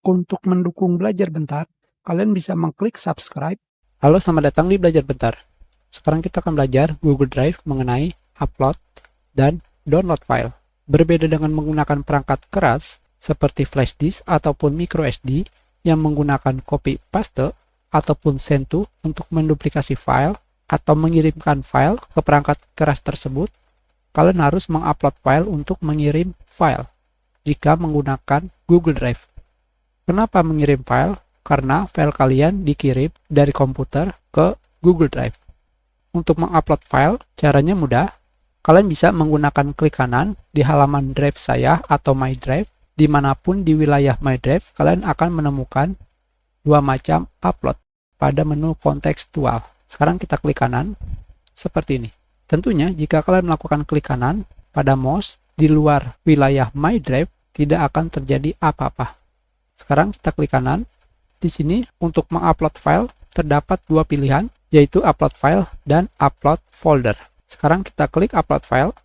Untuk mendukung Belajar Bentar, kalian bisa mengklik subscribe. Halo, selamat datang di Belajar Bentar. Sekarang kita akan belajar Google Drive mengenai upload dan download file. Berbeda dengan menggunakan perangkat keras seperti flash disk ataupun micro SD yang menggunakan copy paste ataupun send to untuk menduplikasi file atau mengirimkan file ke perangkat keras tersebut, kalian harus mengupload file untuk mengirim file jika menggunakan Google Drive. Kenapa mengirim file? Karena file kalian dikirim dari komputer ke Google Drive. Untuk mengupload file, caranya mudah. Kalian bisa menggunakan klik kanan di halaman Drive saya atau My Drive. Dimanapun di wilayah My Drive, kalian akan menemukan dua macam upload pada menu kontekstual. Sekarang kita klik kanan, seperti ini. Tentunya, jika kalian melakukan klik kanan pada mouse di luar wilayah My Drive, tidak akan terjadi apa-apa. Sekarang kita klik kanan. Di sini untuk mengupload file terdapat dua pilihan, yaitu upload file dan upload folder. Sekarang kita klik upload file.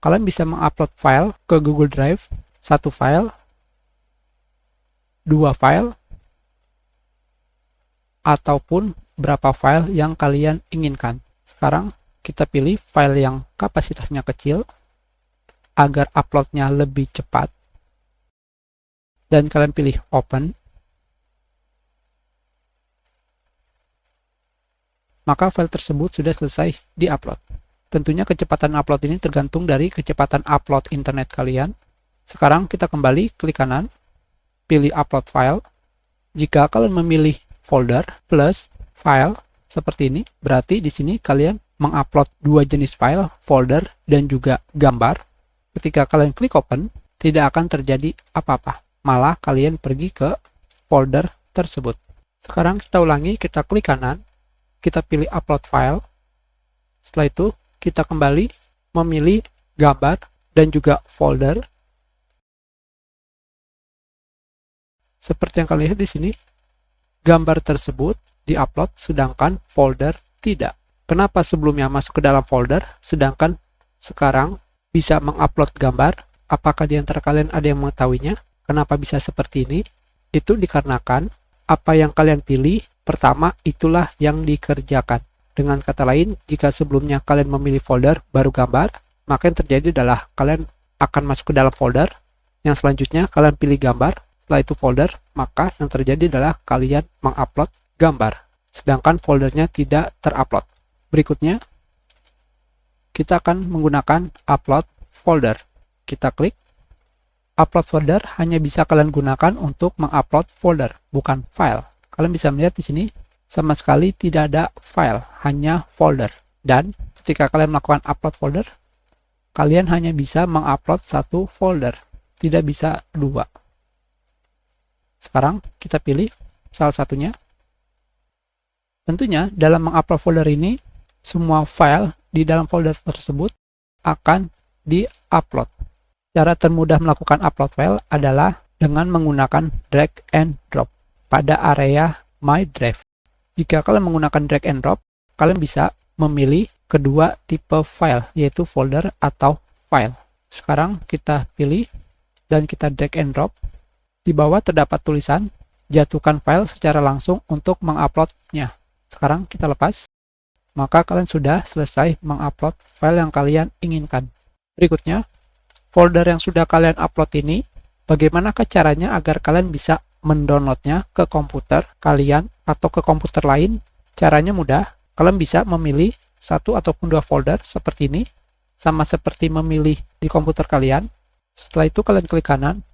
Kalian bisa mengupload file ke Google Drive, satu file, dua file, ataupun berapa file yang kalian inginkan. Sekarang kita pilih file yang kapasitasnya kecil agar uploadnya lebih cepat. Dan kalian pilih open, maka file tersebut sudah selesai di-upload. Tentunya kecepatan upload ini tergantung dari kecepatan upload internet kalian. Sekarang kita kembali klik kanan, pilih upload file. Jika kalian memilih folder plus file seperti ini, berarti di sini kalian mengupload dua jenis file, folder dan juga gambar. Ketika kalian klik open, tidak akan terjadi apa-apa. Malah kalian pergi ke folder tersebut. Sekarang kita ulangi, kita klik kanan, kita pilih upload file. Setelah itu kita kembali memilih gambar dan juga folder. Seperti yang kalian lihat di sini, gambar tersebut diupload sedangkan folder tidak. Kenapa sebelumnya masuk ke dalam folder sedangkan sekarang bisa mengupload gambar? Apakah di antara kalian ada yang mengetahuinya? Kenapa bisa seperti ini? Itu dikarenakan apa yang kalian pilih pertama itulah yang dikerjakan. Dengan kata lain, jika sebelumnya kalian memilih folder baru gambar, maka yang terjadi adalah kalian akan masuk ke dalam folder. Yang selanjutnya kalian pilih gambar, setelah itu folder, maka yang terjadi adalah kalian mengupload gambar. Sedangkan foldernya tidak terupload. Berikutnya, kita akan menggunakan upload folder. Kita klik. Upload folder hanya bisa kalian gunakan untuk mengupload folder, bukan file. Kalian bisa melihat di sini sama sekali tidak ada file, hanya folder. Dan ketika kalian melakukan upload folder, kalian hanya bisa mengupload satu folder, tidak bisa dua. Sekarang kita pilih salah satunya. Tentunya dalam mengupload folder ini, semua file di dalam folder tersebut akan di-upload. Cara termudah melakukan upload file adalah dengan menggunakan drag and drop pada area My Drive. Jika kalian menggunakan drag and drop, kalian bisa memilih kedua tipe file, yaitu folder atau file. Sekarang kita pilih dan kita drag and drop. Di bawah terdapat tulisan, jatuhkan file secara langsung untuk menguploadnya. Sekarang kita lepas, maka kalian sudah selesai mengupload file yang kalian inginkan. Berikutnya, folder yang sudah kalian upload ini, bagaimanakah caranya agar kalian bisa mendownloadnya ke komputer kalian atau ke komputer lain? Caranya mudah, kalian bisa memilih satu ataupun dua folder seperti ini, sama seperti memilih di komputer kalian. Setelah itu kalian klik kanan,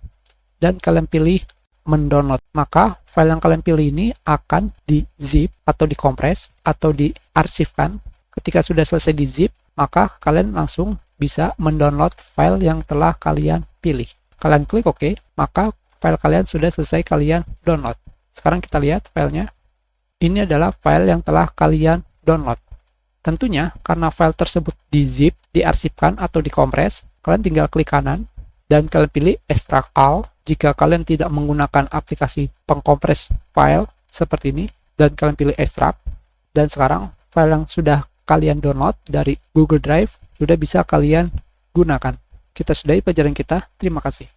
dan kalian pilih mendownload. Maka file yang kalian pilih ini akan di-zip atau dikompres atau diarsipkan. Ketika sudah selesai di-zip, maka kalian langsung bisa mendownload file yang telah kalian pilih. Kalian klik OK, maka file kalian sudah selesai kalian download. Sekarang kita lihat filenya. Ini adalah file yang telah kalian download. Tentunya, karena file tersebut di-zip, diarsipkan atau dikompres, kalian tinggal klik kanan, dan kalian pilih Extract All. Jika kalian tidak menggunakan aplikasi pengkompres file seperti ini, dan kalian pilih Extract, dan sekarang file yang sudah kalian download dari Google Drive sudah bisa kalian gunakan. Kita sudahi pelajaran kita. Terima kasih.